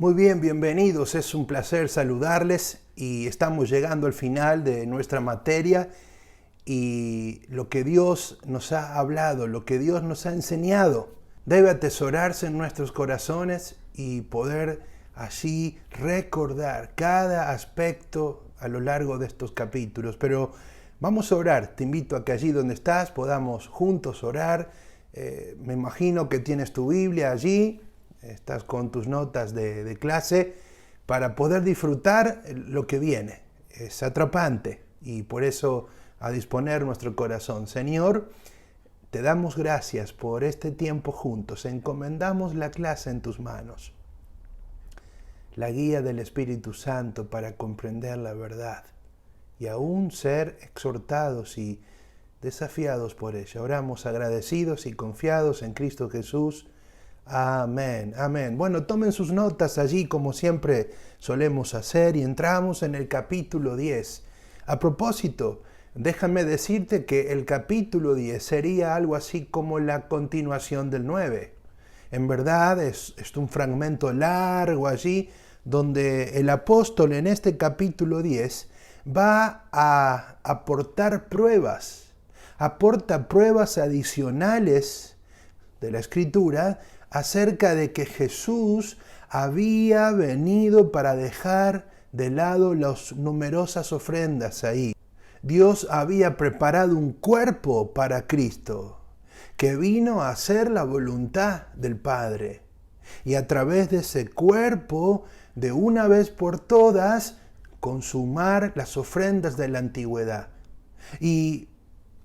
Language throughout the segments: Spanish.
Muy bien, bienvenidos. Es un placer saludarles y estamos llegando al final de nuestra materia y lo que Dios nos ha hablado, lo que Dios nos ha enseñado, debe atesorarse en nuestros corazones y poder así recordar cada aspecto a lo largo de estos capítulos. Pero vamos a orar. Te invito a que allí donde estás podamos juntos orar. Me imagino que tienes tu Biblia allí. Estás con tus notas de clase para poder disfrutar lo que viene. Es atrapante y por eso a disponer nuestro corazón. Señor, te damos gracias por este tiempo juntos. Encomendamos la clase en tus manos. La guía del Espíritu Santo para comprender la verdad y aún ser exhortados y desafiados por ella. Oramos agradecidos y confiados en Cristo Jesús. Amén, amén. Bueno, tomen sus notas allí como siempre solemos hacer y entramos en el capítulo 10. A propósito, déjame decirte que el capítulo 10 sería algo así como la continuación del 9. En verdad es un fragmento largo allí donde el apóstol en este capítulo 10 va a aportar pruebas, aporta pruebas adicionales de la Escritura acerca de que Jesús había venido para dejar de lado las numerosas ofrendas ahí. Dios había preparado un cuerpo para Cristo, que vino a hacer la voluntad del Padre. Y a través de ese cuerpo, de una vez por todas, consumar las ofrendas de la antigüedad. Y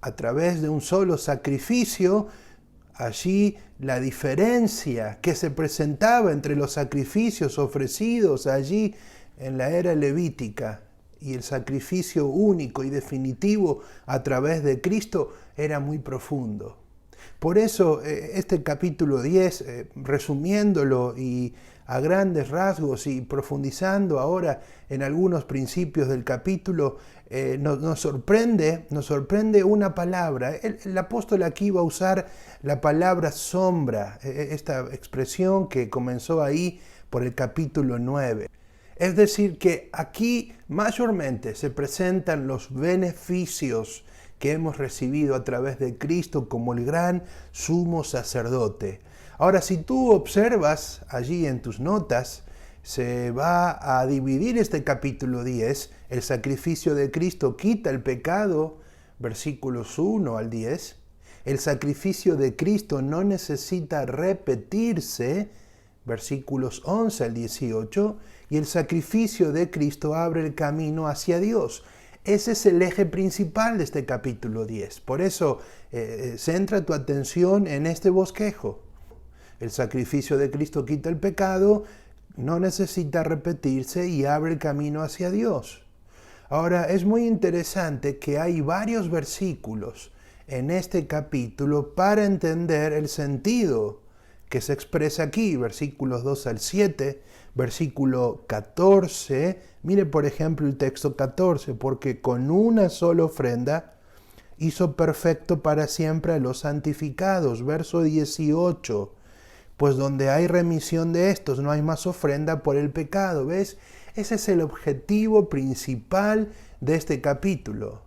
a través de un solo sacrificio, allí la diferencia que se presentaba entre los sacrificios ofrecidos allí en la era levítica y el sacrificio único y definitivo a través de Cristo era muy profundo. Por eso este capítulo 10, resumiéndolo y a grandes rasgos y profundizando ahora en algunos principios del capítulo, nos sorprende una palabra. El apóstol aquí va a usar la palabra sombra, esta expresión que comenzó ahí por el capítulo 9. Es decir, que aquí mayormente se presentan los beneficios que hemos recibido a través de Cristo como el gran sumo sacerdote. Ahora, si tú observas allí en tus notas, se va a dividir este capítulo 10. El sacrificio de Cristo quita el pecado, versículos 1 al 10. El sacrificio de Cristo no necesita repetirse, versículos 11 al 18. Y el sacrificio de Cristo abre el camino hacia Dios. Ese es el eje principal de este capítulo 10. Por eso, centra tu atención en este bosquejo. El sacrificio de Cristo quita el pecado, no necesita repetirse y abre el camino hacia Dios. Ahora, es muy interesante que hay varios versículos en este capítulo para entender el sentido que se expresa aquí, versículos 2 al 7, versículo 14. Mire, por ejemplo, el texto 14, porque con una sola ofrenda hizo perfecto para siempre a los santificados. Verso 18. Pues donde hay remisión de estos, no hay más ofrenda por el pecado. ¿Ves? Ese es el objetivo principal de este capítulo.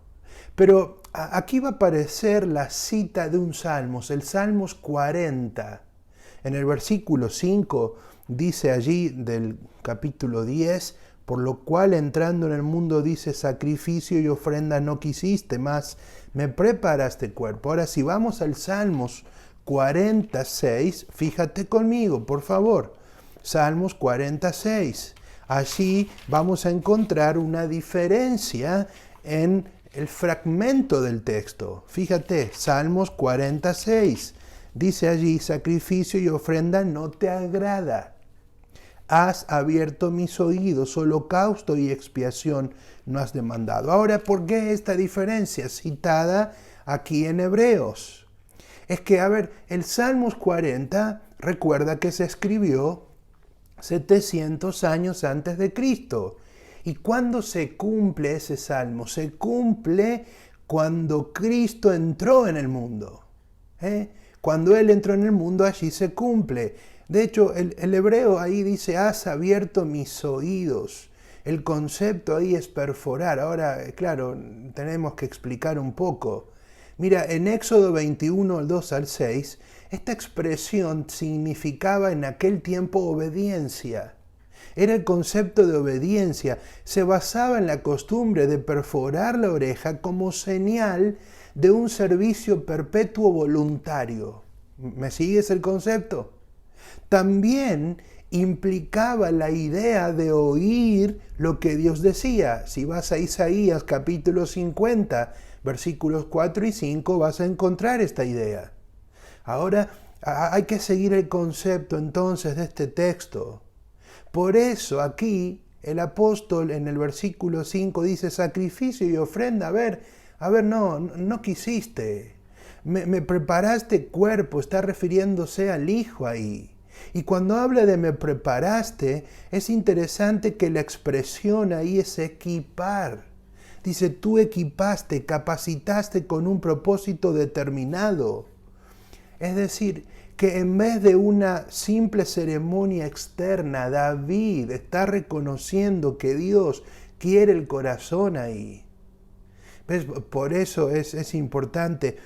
Pero aquí va a aparecer la cita de un Salmos, el Salmos 40. En el versículo 5 dice allí del capítulo 10, por lo cual entrando en el mundo dice, sacrificio y ofrenda no quisiste, mas me preparaste cuerpo. Ahora, si vamos al Salmos 46, fíjate conmigo, por favor. Salmos 46. Allí vamos a encontrar una diferencia en el fragmento del texto. Fíjate, Salmos 46. Dice allí, sacrificio y ofrenda no te agrada. Has abierto mis oídos, holocausto y expiación no has demandado. Ahora, ¿por qué esta diferencia citada aquí en Hebreos? Es que, el Salmos 40, recuerda que se escribió 700 años antes de Cristo. ¿Y cuándo se cumple ese salmo? Se cumple cuando Cristo entró en el mundo. Cuando Él entró en el mundo, allí se cumple. De hecho, el hebreo ahí dice, has abierto mis oídos. El concepto ahí es perforar. Ahora, claro, tenemos que explicar un poco. Mira, en Éxodo 21, al 2 al 6, esta expresión significaba en aquel tiempo obediencia. Era el concepto de obediencia. Se basaba en la costumbre de perforar la oreja como señal de un servicio perpetuo voluntario. ¿Me sigues el concepto? También implicaba la idea de oír lo que Dios decía. Si vas a Isaías capítulo 50, versículos 4 y 5, vas a encontrar esta idea. Ahora hay que seguir el concepto entonces de este texto. Por eso aquí el apóstol en el versículo 5 dice sacrificio y ofrenda. A ver, no quisiste. Me preparaste cuerpo, está refiriéndose al Hijo ahí. Y cuando habla de me preparaste, es interesante que la expresión ahí es equipar. Dice, tú equipaste, capacitaste con un propósito determinado. Es decir, que en vez de una simple ceremonia externa, David está reconociendo que Dios quiere el corazón ahí. ¿Ves? Por eso es importante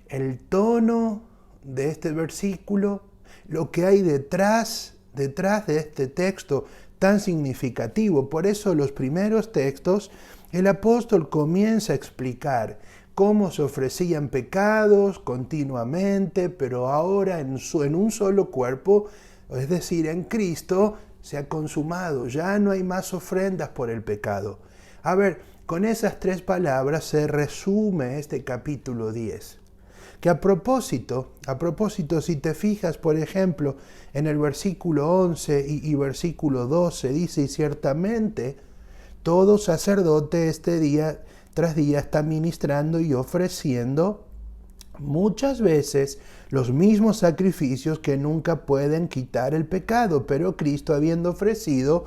el tono de este versículo, lo que hay detrás de este texto tan significativo. Por eso los primeros textos, el apóstol comienza a explicar cómo se ofrecían pecados continuamente, pero ahora en un solo cuerpo, es decir, en Cristo, se ha consumado. Ya no hay más ofrendas por el pecado. A ver, con esas tres palabras se resume este capítulo 10. Que a propósito, si te fijas, por ejemplo, en el versículo 11 y versículo 12, dice, y ciertamente todo sacerdote este día tras día está ministrando y ofreciendo muchas veces los mismos sacrificios que nunca pueden quitar el pecado, pero Cristo, habiendo ofrecido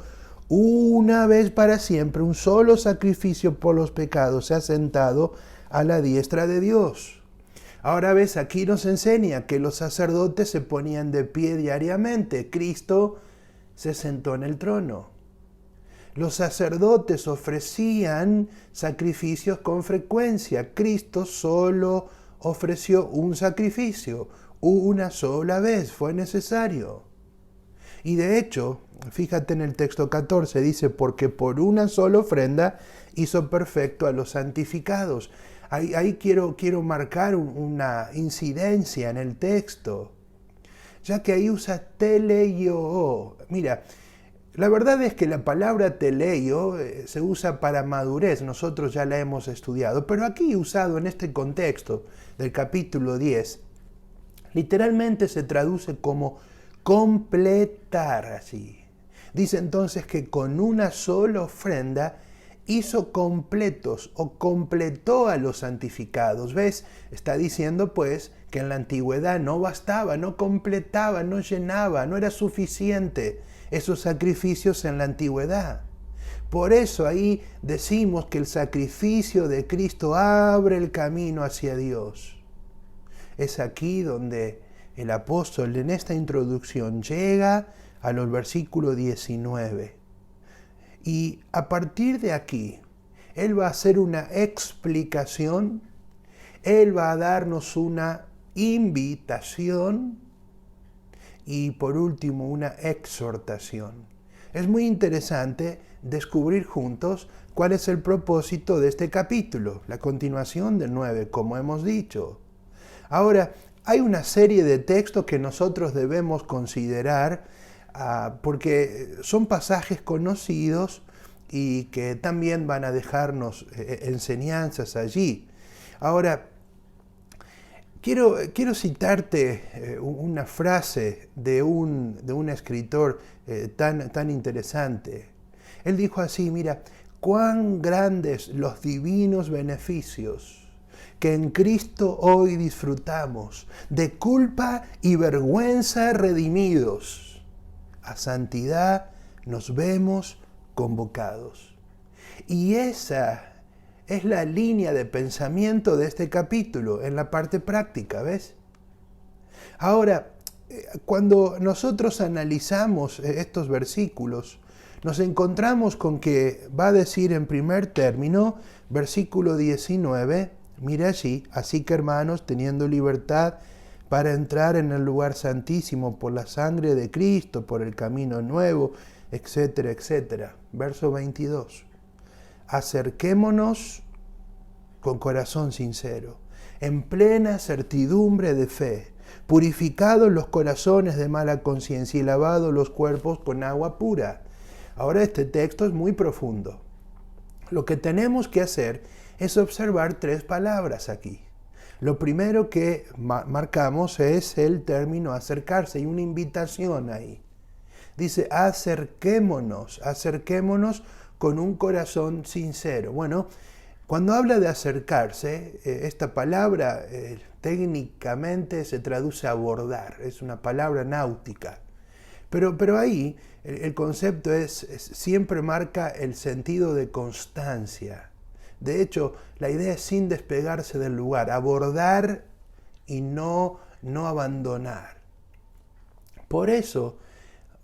una vez para siempre un solo sacrificio por los pecados, se ha sentado a la diestra de Dios. Ahora ves, aquí nos enseña que los sacerdotes se ponían de pie diariamente. Cristo se sentó en el trono. Los sacerdotes ofrecían sacrificios con frecuencia. Cristo solo ofreció un sacrificio, una sola vez, fue necesario. Y de hecho, fíjate en el texto 14, dice, porque por una sola ofrenda hizo perfecto a los santificados. Ahí quiero marcar una incidencia en el texto, ya que ahí usa teleio. Mira, la verdad es que la palabra teleio se usa para madurez, nosotros ya la hemos estudiado, pero aquí usado en este contexto del capítulo 10, literalmente se traduce como completar, así. Dice entonces que con una sola ofrenda hizo completos o completó a los santificados. ¿Ves? Está diciendo pues que en la antigüedad no bastaba, no completaba, no llenaba, no era suficiente esos sacrificios en la antigüedad. Por eso ahí decimos que el sacrificio de Cristo abre el camino hacia Dios. Es aquí donde el apóstol en esta introducción llega a los versículos 19. Y a partir de aquí, Él va a hacer una explicación, Él va a darnos una invitación y por último una exhortación. Es muy interesante descubrir juntos cuál es el propósito de este capítulo, la continuación del 9, como hemos dicho. Ahora, hay una serie de textos que nosotros debemos considerar porque son pasajes conocidos y que también van a dejarnos enseñanzas allí. Ahora, quiero citarte una frase de un escritor tan interesante. Él dijo así, mira, cuán grandes los divinos beneficios que en Cristo hoy disfrutamos, de culpa y vergüenza redimidos. A santidad nos vemos convocados. Y esa es la línea de pensamiento de este capítulo en la parte práctica, ¿ves? Ahora, Cuando nosotros analizamos estos versículos, nos encontramos con que va a decir en primer término, versículo 19, mira allí, así que hermanos, teniendo libertad para entrar en el lugar santísimo por la sangre de Cristo, por el camino nuevo, etcétera, etcétera. Verso 22, acerquémonos con corazón sincero, en plena certidumbre de fe, purificados los corazones de mala conciencia y lavados los cuerpos con agua pura. Ahora este texto es muy profundo. Lo que tenemos que hacer es observar tres palabras aquí. Lo primero que marcamos es el término acercarse, hay una invitación ahí. Dice, acerquémonos con un corazón sincero. Bueno, cuando habla de acercarse, esta palabra técnicamente se traduce a abordar, es una palabra náutica. Pero ahí el concepto siempre marca el sentido de constancia. De hecho, la idea es sin despegarse del lugar, abordar y no abandonar. Por eso,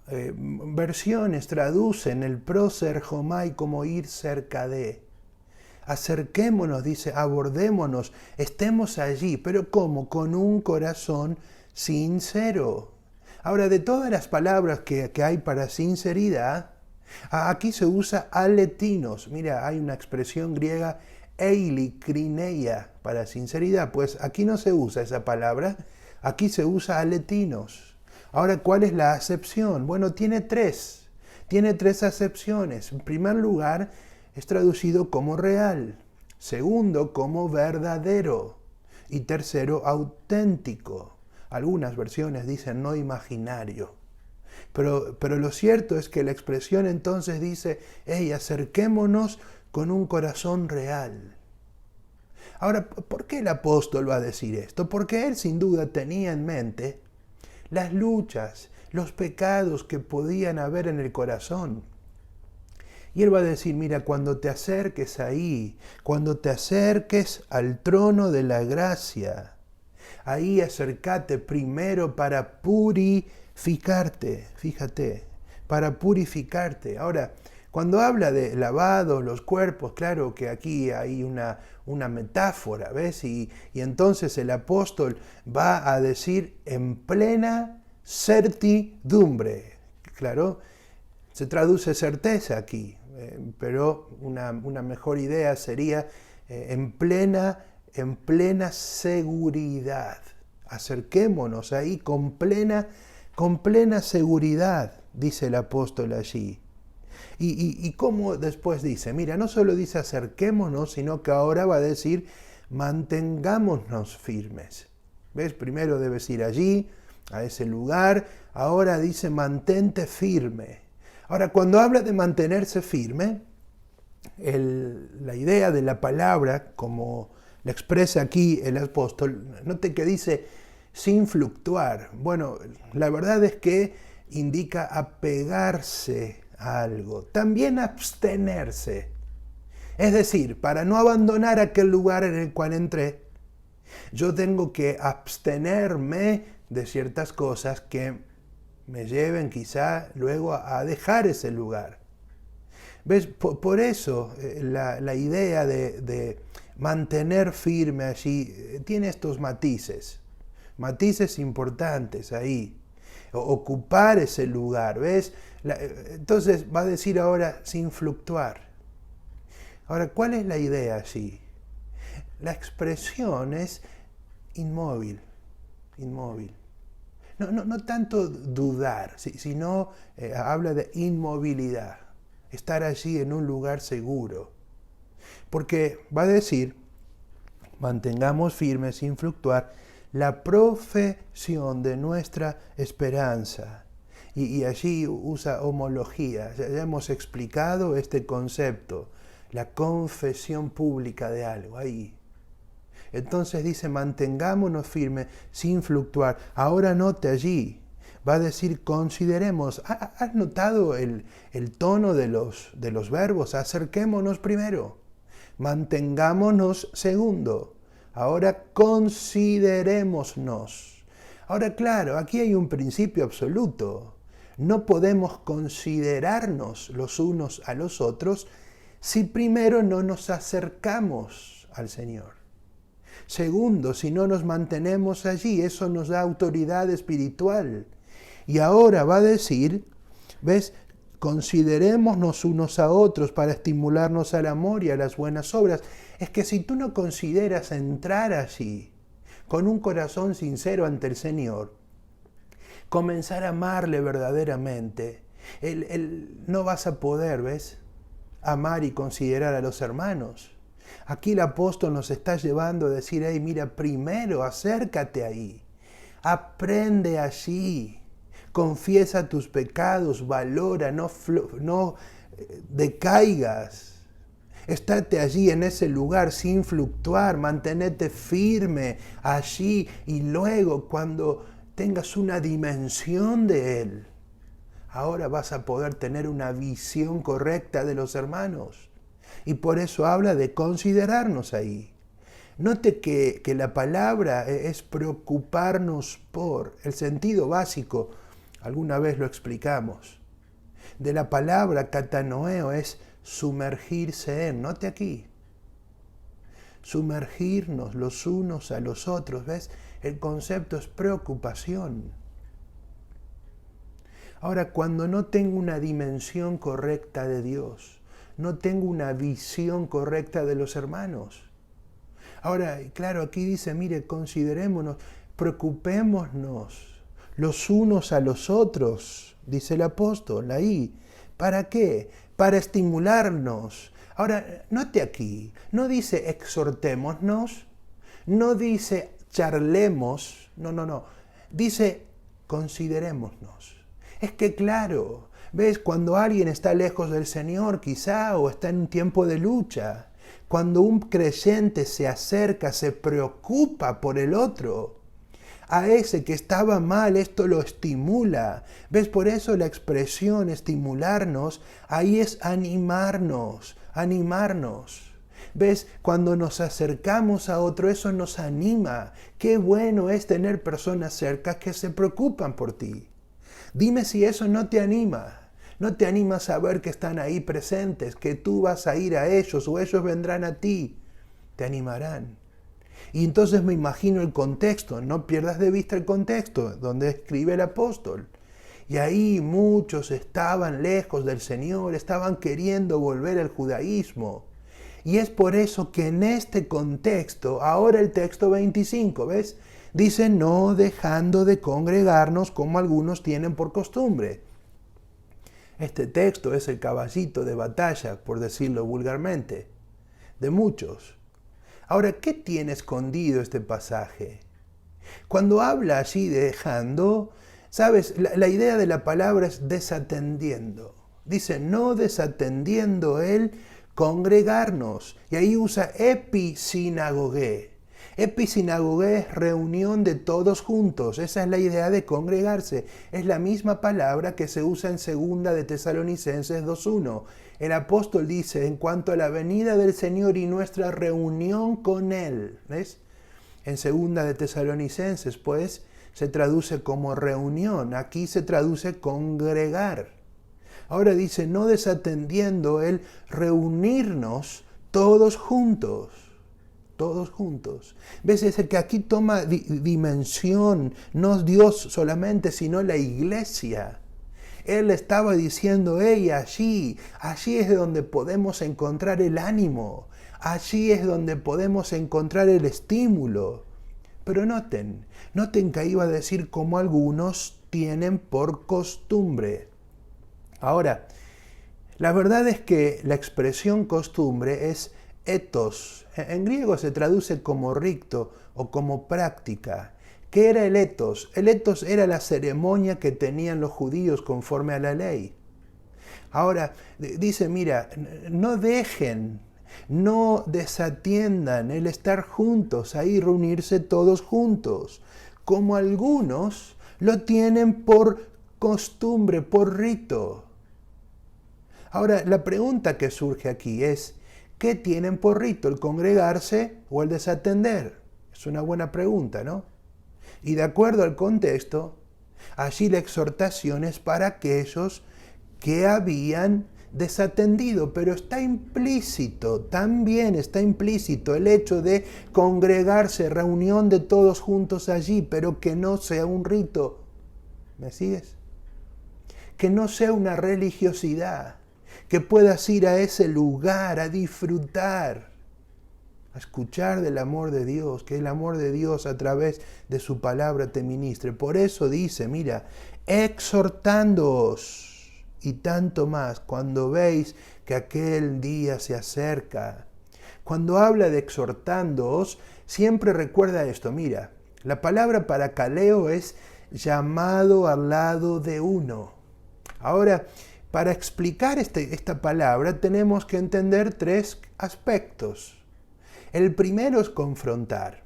versiones traducen el proserjomai como ir cerca de. Acerquémonos, dice, abordémonos, estemos allí, pero ¿cómo? Con un corazón sincero. Ahora, de todas las palabras que hay para sinceridad, aquí se usa aletinos. Mira, hay una expresión griega, eilicrineia, para sinceridad. Pues aquí no se usa esa palabra, aquí se usa aletinos. Ahora, ¿cuál es la acepción? Bueno, tiene tres acepciones. En primer lugar, es traducido como real. Segundo, como verdadero. Y tercero, auténtico. Algunas versiones dicen no imaginario. Pero lo cierto es que la expresión entonces dice, hey, acerquémonos con un corazón real. Ahora, ¿por qué el apóstol va a decir esto? Porque él sin duda tenía en mente las luchas, los pecados que podían haber en el corazón. Y él va a decir, mira, cuando te acerques ahí, cuando te acerques al trono de la gracia, ahí acércate primero para purificarte, fíjate, para purificarte. Ahora, cuando habla de lavado los cuerpos, claro que aquí hay una metáfora, ¿ves? Y entonces el apóstol va a decir en plena certidumbre, claro, se traduce certeza aquí, pero una mejor idea sería en plena seguridad. Acerquémonos ahí con plena seguridad, dice el apóstol allí. Y cómo después dice, mira, no solo dice acerquémonos, sino que ahora va a decir mantengámonos firmes. ¿Ves? Primero debes ir allí, a ese lugar, ahora dice mantente firme. Ahora, cuando habla de mantenerse firme, la idea de la palabra, como la expresa aquí el apóstol, note que dice sin fluctuar. Bueno, la verdad es que indica apegarse a algo, también abstenerse. Es decir, para no abandonar aquel lugar en el cual entré, yo tengo que abstenerme de ciertas cosas que me lleven quizá luego a dejar ese lugar. ¿Ves? Por eso la idea de mantener firme allí tiene estos matices importantes ahí. Ocupar ese lugar, ¿ves? Entonces va a decir ahora sin fluctuar. Ahora, ¿cuál es la idea allí? La expresión es inmóvil. No tanto dudar, sino habla de inmovilidad, estar allí en un lugar seguro. Porque va a decir, mantengamos firmes sin fluctuar la profesión de nuestra esperanza. Y allí usa homología, ya hemos explicado este concepto, la confesión pública de algo, ahí. Entonces dice, mantengámonos firmes sin fluctuar. Ahora note allí, va a decir, consideremos. ¿Has notado el tono de los verbos? Acerquémonos primero. Mantengámonos segundo. Ahora considerémonos. Ahora, claro, aquí hay un principio absoluto. No podemos considerarnos los unos a los otros si primero no nos acercamos al Señor. Segundo, si no nos mantenemos allí, eso nos da autoridad espiritual. Y ahora va a decir, ¿ves? Considerémonos unos a otros para estimularnos al amor y a las buenas obras. Es que si tú no consideras entrar allí con un corazón sincero ante el Señor, comenzar a amarle verdaderamente, no vas a poder, ¿ves? Amar y considerar a los hermanos. Aquí el apóstol nos está llevando a decir, hey, mira, primero acércate ahí, aprende allí, confiesa tus pecados, valora, no decaigas. Estate allí en ese lugar sin fluctuar, mantenete firme allí y luego cuando tengas una dimensión de Él, ahora vas a poder tener una visión correcta de los hermanos. Y por eso habla de considerarnos ahí. Note que la palabra es preocuparnos por. El sentido básico, alguna vez lo explicamos, de la palabra katanoeo es sumergirse en. Note aquí. Sumergirnos los unos a los otros. ¿Ves? El concepto es preocupación. Ahora, cuando no tengo una dimensión correcta de Dios, no tengo una visión correcta de los hermanos. Ahora, claro, aquí dice, mire, considerémonos, preocupémonos los unos a los otros, dice el apóstol ahí. ¿Para qué? Para estimularnos. Ahora, note aquí, no dice exhortémonos, no dice charlemos, no, dice considerémonos. Es que claro, ¿ves? Cuando alguien está lejos del Señor quizá o está en un tiempo de lucha, cuando un creyente se acerca, se preocupa por el otro, a ese que estaba mal esto lo estimula. ¿Ves? Por eso la expresión estimularnos, ahí es animarnos. ¿Ves? Cuando nos acercamos a otro, eso nos anima. Qué bueno es tener personas cerca que se preocupan por ti. Dime si eso no te anima. No te anima a saber que están ahí presentes, que tú vas a ir a ellos o ellos vendrán a ti. Te animarán. Y entonces me imagino el contexto, no pierdas de vista el contexto donde escribe el apóstol. Y ahí muchos estaban lejos del Señor, estaban queriendo volver al judaísmo. Y es por eso que en este contexto, ahora el texto 25, ¿ves? Dice, no dejando de congregarnos como algunos tienen por costumbre. Este texto es el caballito de batalla, por decirlo vulgarmente, de muchos. Ahora, ¿qué tiene escondido este pasaje? Cuando habla allí de dejando, ¿sabes? La idea de la palabra es desatendiendo. Dice, no desatendiendo el congregarnos. Y ahí usa episinagogué. Episinagogué es reunión de todos juntos. Esa es la idea de congregarse. Es la misma palabra que se usa en 2 de Tesalonicenses 2:1. El apóstol dice, en cuanto a la venida del Señor y nuestra reunión con Él, ¿ves? En 2 de Tesalonicenses, pues, se traduce como reunión. Aquí se traduce congregar. Ahora dice, no desatendiendo el reunirnos todos juntos. Todos juntos. ¿Ves? Es el que aquí toma dimensión, no Dios solamente, sino la iglesia. Él estaba diciendo, hey, allí es donde podemos encontrar el ánimo, allí es donde podemos encontrar el estímulo. Pero noten que iba a decir como algunos tienen por costumbre. Ahora, la verdad es que la expresión costumbre es ethos. En griego se traduce como rito o como práctica. ¿Qué era el ethos? El ethos era la ceremonia que tenían los judíos conforme a la ley. Ahora, dice, mira, no dejen, no desatiendan el estar juntos, ahí reunirse todos juntos, como algunos lo tienen por costumbre, por rito. Ahora, la pregunta que surge aquí es, ¿qué tienen por rito? ¿El congregarse o el desatender? Es una buena pregunta, ¿no? Y de acuerdo al contexto, allí la exhortación es para aquellos que habían desatendido, pero está implícito, también está implícito el hecho de congregarse, reunión de todos juntos allí, pero que no sea un rito. ¿Me sigues? Que no sea una religiosidad, que puedas ir a ese lugar a disfrutar, a escuchar del amor de Dios, que el amor de Dios a través de su palabra te ministre. Por eso dice, mira, exhortándoos, y tanto más cuando veis que aquel día se acerca. Cuando habla de exhortándoos, siempre recuerda esto, mira, la palabra parakaleo es llamado al lado de uno. Ahora, para explicar esta palabra tenemos que entender tres aspectos. El primero es confrontar.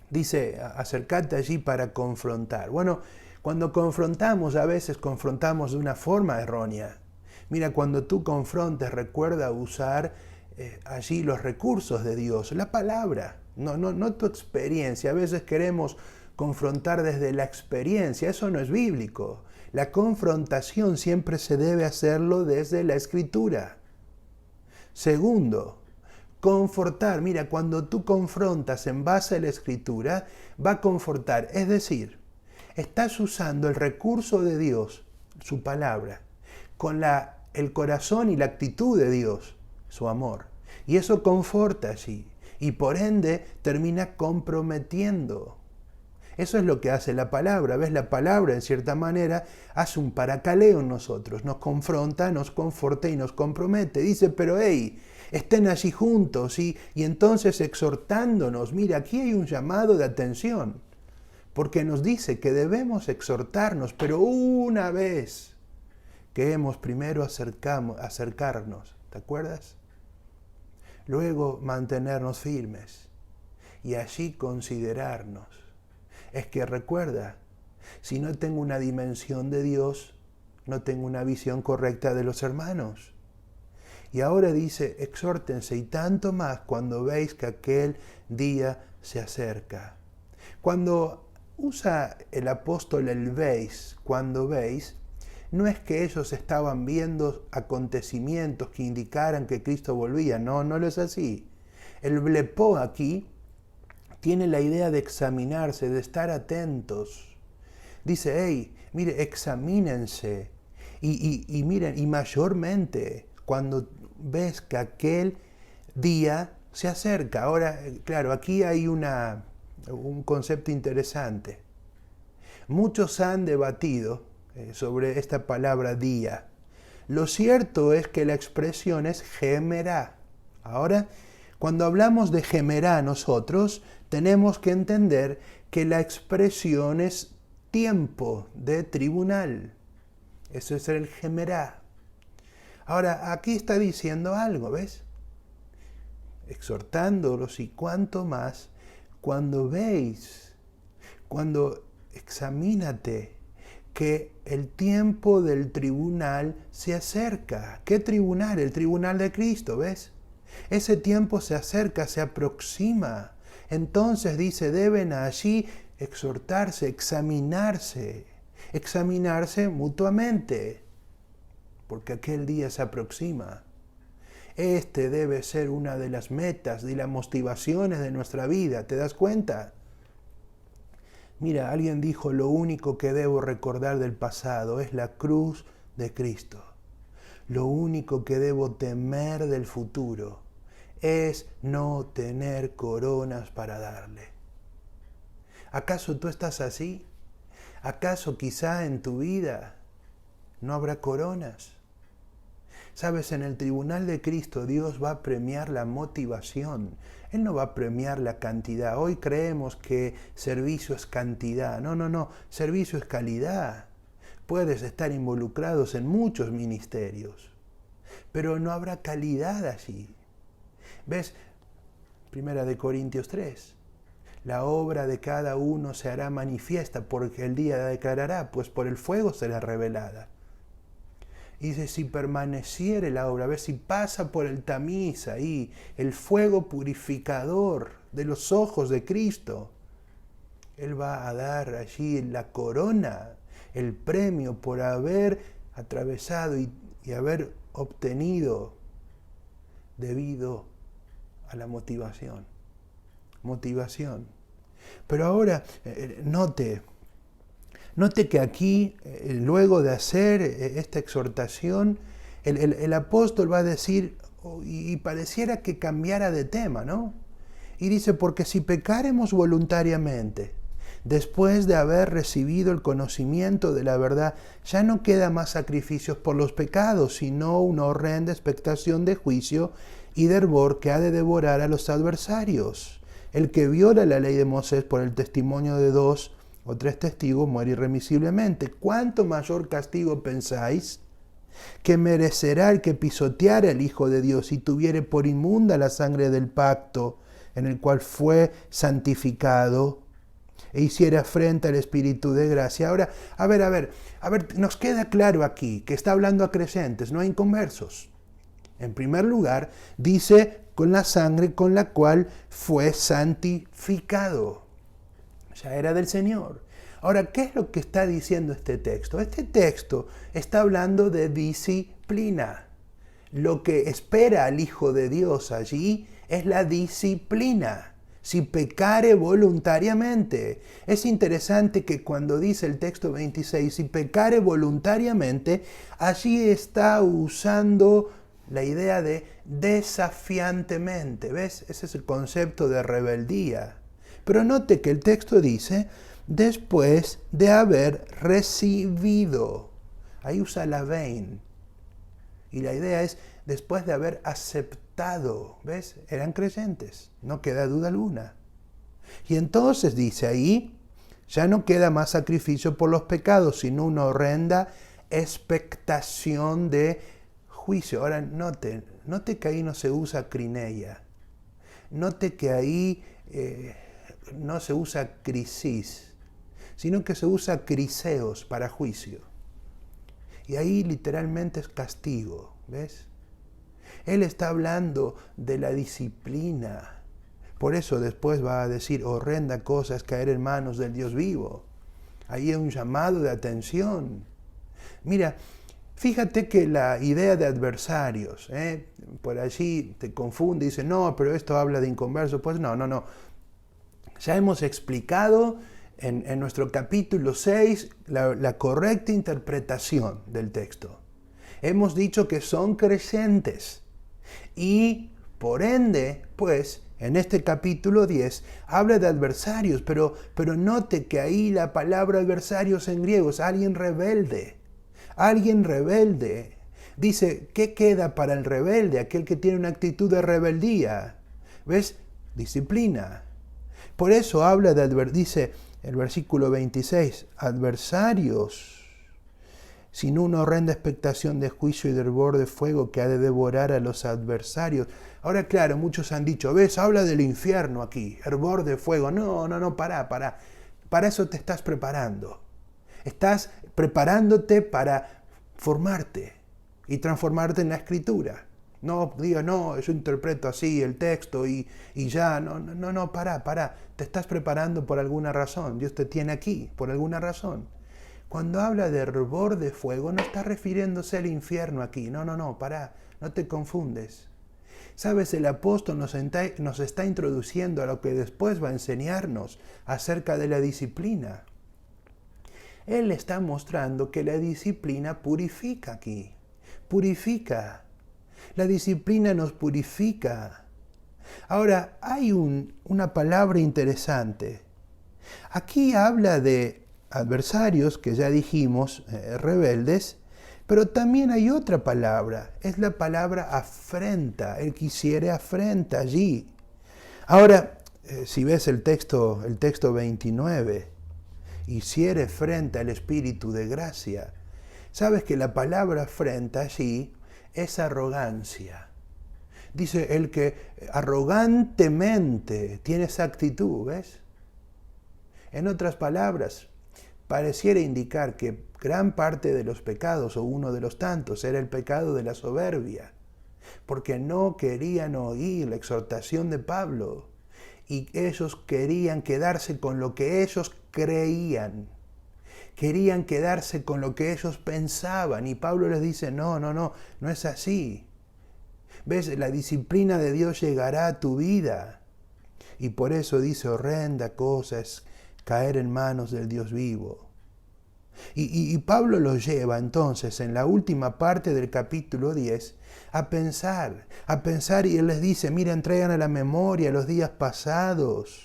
Dice, acércate allí para confrontar. Bueno, cuando confrontamos, a veces confrontamos de una forma errónea. Mira, cuando tú confrontes, recuerda usar allí los recursos de Dios, la palabra, no tu experiencia. A veces queremos confrontar desde la experiencia, eso no es bíblico. La confrontación siempre se debe hacerlo desde la Escritura. Segundo, confortar. Mira, cuando tú confrontas en base a la Escritura, va a confortar. Es decir, estás usando el recurso de Dios, su palabra, con el corazón y la actitud de Dios, su amor. Y eso conforta allí. Y por ende termina comprometiendo. Eso es lo que hace la palabra. ¿Ves? La palabra, en cierta manera, hace un parakaleo en nosotros. Nos confronta, nos conforta y nos compromete. Dice, pero hey, estén allí juntos y entonces exhortándonos. Mira, aquí hay un llamado de atención. Porque nos dice que debemos exhortarnos, pero una vez que hemos primero acercarnos, ¿te acuerdas? Luego mantenernos firmes y allí considerarnos. Es que recuerda, si no tengo una dimensión de Dios, no tengo una visión correcta de los hermanos. Y ahora dice, exhórtense y tanto más cuando veis que aquel día se acerca. Cuando usa el apóstol el veis, cuando veis, no es que ellos estaban viendo acontecimientos que indicaran que Cristo volvía, no lo es así. El blepo aquí tiene la idea de examinarse, de estar atentos. Dice, hey, mire, examínense. Y miren, y mayormente cuando ves que aquel día se acerca. Ahora, claro, aquí hay un concepto interesante. Muchos han debatido sobre esta palabra día. Lo cierto es que la expresión es gemerá. Ahora, cuando hablamos de gemerá nosotros, tenemos que entender que la expresión es tiempo de tribunal. Eso es el gemerá. Ahora, aquí está diciendo algo, ¿ves? Exhortándolos y cuanto más, cuando veis, cuando examínate que el tiempo del tribunal se acerca. ¿Qué tribunal? El tribunal de Cristo, ¿ves? Ese tiempo se acerca, se aproxima. Entonces dice, deben allí exhortarse, examinarse mutuamente, porque aquel día se aproxima. Este debe ser una de las metas y las motivaciones de nuestra vida, ¿te das cuenta? Mira, alguien dijo, lo único que debo recordar del pasado es la cruz de Cristo. Lo único que debo temer del futuro es no tener coronas para darle. ¿Acaso tú estás así? ¿Acaso quizá en tu vida no habrá coronas? Sabes, en el tribunal de Cristo Dios va a premiar la motivación. Él no va a premiar la cantidad. Hoy creemos que servicio es cantidad. No. Servicio es calidad. Puedes estar involucrados en muchos ministerios, pero no habrá calidad allí. ¿Ves? 1 Corintios 3. La obra de cada uno se hará manifiesta porque el día la declarará, pues por el fuego será revelada. Y dice, si permaneciere la obra, a ver si pasa por el tamiz ahí, el fuego purificador de los ojos de Cristo. Él va a dar allí la corona, el premio por haber atravesado y haber obtenido debido a la motivación. Motivación. Pero ahora, note que aquí, luego de hacer esta exhortación, el apóstol va a decir, y pareciera que cambiara de tema, ¿no? Y dice, porque si pecáremos voluntariamente, después de haber recibido el conocimiento de la verdad, ya no queda más sacrificios por los pecados, sino una horrenda expectación de juicio y de hervor que ha de devorar a los adversarios. El que viola la ley de Moisés por el testimonio de 2 o 3 testigos muere irremisiblemente. ¿Cuánto mayor castigo pensáis que merecerá el que pisoteara al Hijo de Dios y tuviere por inmunda la sangre del pacto en el cual fue santificado e hiciera afrenta al Espíritu de gracia? Ahora, a ver, nos queda claro aquí que está hablando a creyentes, no a inconversos. En primer lugar, dice con la sangre con la cual fue santificado. Ya era del Señor. Ahora, ¿qué es lo que está diciendo este texto? Este texto está hablando de disciplina. Lo que espera al Hijo de Dios allí es la disciplina. Si pecare voluntariamente. Es interesante que cuando dice el texto 26, si pecare voluntariamente, allí está usando la idea de desafiantemente. ¿Ves? Ese es el concepto de rebeldía. Pero note que el texto dice, después de haber recibido. Ahí usa la vein. Y la idea es, después de haber aceptado. ¿Ves? Eran creyentes, no queda duda alguna. Y entonces dice ahí, ya no queda más sacrificio por los pecados, sino una horrenda expectación de juicio. Ahora note que ahí no se usa crineia. Note que ahí no se usa crisis, sino que se usa criseos para juicio. Y ahí literalmente es castigo, ¿ves? Él está hablando de la disciplina. Por eso después va a decir, horrenda cosa es caer en manos del Dios vivo. Ahí es un llamado de atención. Mira, fíjate que la idea de adversarios, por allí te confunde y dice, no, pero esto habla de inconversos. Pues no. Ya hemos explicado en nuestro capítulo 6 la correcta interpretación del texto. Hemos dicho que son creyentes y por ende, pues, en este capítulo 10 habla de adversarios, pero note que ahí la palabra adversarios en griego es alguien rebelde. Alguien rebelde. Dice, ¿qué queda para el rebelde? Aquel que tiene una actitud de rebeldía. ¿Ves? Disciplina. Por eso habla dice el versículo 26, adversarios, sin una horrenda expectación de juicio y de hervor de fuego que ha de devorar a los adversarios. Ahora, claro, muchos han dicho, ¿ves? Habla del infierno aquí, hervor de fuego. No, pará. Para eso te estás preparando. Estás preparándote para formarte y transformarte en la Escritura. No digas, no, yo interpreto así el texto y ya. No, pará. Te estás preparando por alguna razón. Dios te tiene aquí por alguna razón. Cuando habla de hervor de fuego, no está refiriéndose al infierno aquí. No, pará, no te confundes. Sabes, el apóstol nos está introduciendo a lo que después va a enseñarnos acerca de la disciplina. Él está mostrando que la disciplina purifica aquí. Purifica. La disciplina nos purifica. Ahora, hay una palabra interesante. Aquí habla de adversarios, que ya dijimos, rebeldes, pero también hay otra palabra. Es la palabra afrenta. Él quisiere afrenta allí. Ahora, si ves el texto 29, hiciere afrenta al Espíritu de gracia. Sabes que la palabra afrenta allí es arrogancia. Dice el que arrogantemente tiene esa actitud, ¿ves? En otras palabras, pareciera indicar que gran parte de los pecados, o uno de los tantos, era el pecado de la soberbia, porque no querían oír la exhortación de Pablo. y ellos querían quedarse con lo que ellos creían. Querían quedarse con lo que ellos pensaban. Y Pablo les dice, no es así. ¿Ves? La disciplina de Dios llegará a tu vida. Y por eso dice, horrenda cosa es caer en manos del Dios vivo. Y Pablo los lleva entonces en la última parte del capítulo 10 a pensar y él les dice, miren, traigan a la memoria los días pasados,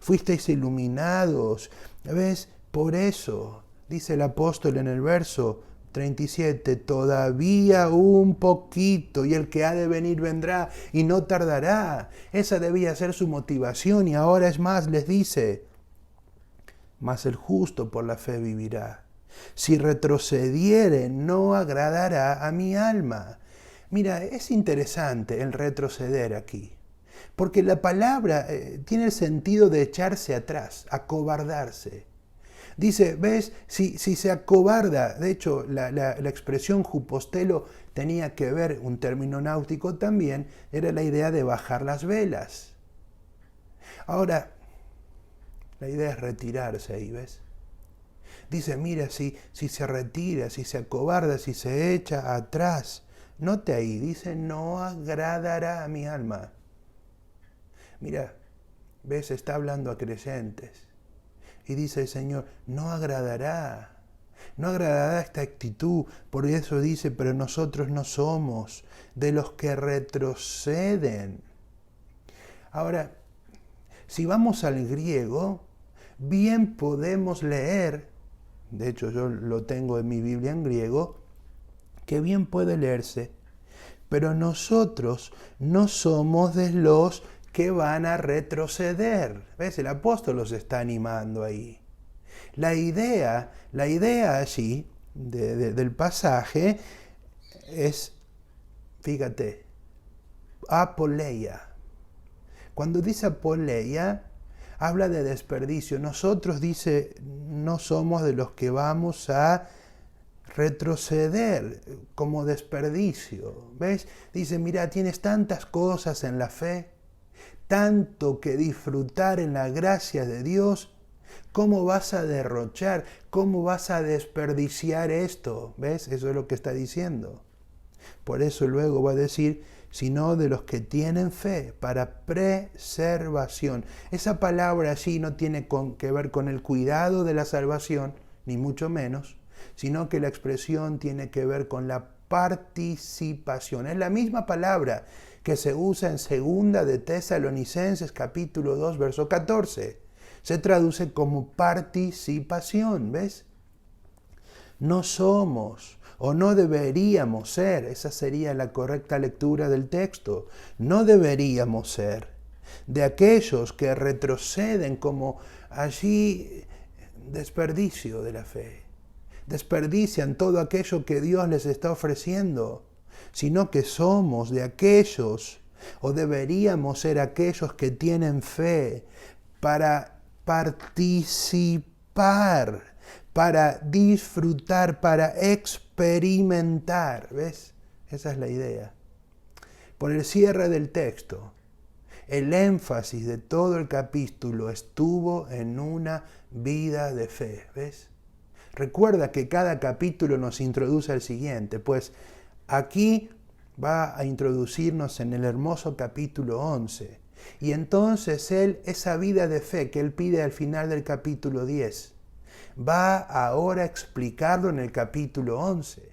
fuisteis iluminados, ¿ves? Por eso, dice el apóstol en el verso 37, todavía un poquito y el que ha de venir vendrá y no tardará. Esa debía ser su motivación y ahora es más, les dice, mas el justo por la fe vivirá. Si retrocediere, no agradará a mi alma. Mira, es interesante el retroceder aquí, porque la palabra tiene el sentido de echarse atrás, acobardarse. Dice, ¿ves? Si se acobarda, de hecho, la expresión jupostelo tenía que ver, un término náutico también, era la idea de bajar las velas. Ahora, la idea es retirarse ahí, ¿ves? Dice, mira, si se retira, si se acobarda, si se echa atrás, note ahí, dice, no agradará a mi alma. Mira, ves, está hablando a creyentes. Y dice el Señor, no agradará esta actitud. Por eso dice, pero nosotros no somos de los que retroceden. Ahora, si vamos al griego, bien podemos leer, de hecho yo lo tengo en mi Biblia en griego, que bien puede leerse, pero nosotros no somos de los que van a retroceder. ¿Ves? El apóstol los está animando ahí. La idea allí del pasaje es, fíjate, apoleia. Cuando dice apoleia, habla de desperdicio. Nosotros, dice, no somos de los que vamos a retroceder como desperdicio. ¿Ves? Dice, mira, tienes tantas cosas en la fe, tanto que disfrutar en la gracia de Dios. ¿Cómo vas a derrochar? ¿Cómo vas a desperdiciar esto? ¿Ves? Eso es lo que está diciendo. Por eso luego va a decir, sino de los que tienen fe para preservación. Esa palabra allí no tiene que ver con el cuidado de la salvación, ni mucho menos, sino que la expresión tiene que ver con la participación. Es la misma palabra que se usa en 2 de Tesalonicenses capítulo 2, verso 14. Se traduce como participación, ¿ves? No somos o no deberíamos ser, esa sería la correcta lectura del texto, no deberíamos ser de aquellos que retroceden como allí desperdicio de la fe, desperdician todo aquello que Dios les está ofreciendo, sino que somos de aquellos, o deberíamos ser aquellos que tienen fe para participar, para disfrutar, para experimentar. ¿Ves? Esa es la idea. Por el cierre del texto, el énfasis de todo el capítulo estuvo en una vida de fe. ¿Ves? Recuerda que cada capítulo nos introduce al siguiente, pues aquí va a introducirnos en el hermoso capítulo 11. Y entonces esa vida de fe que él pide al final del capítulo 10, va ahora a explicarlo en el capítulo 11.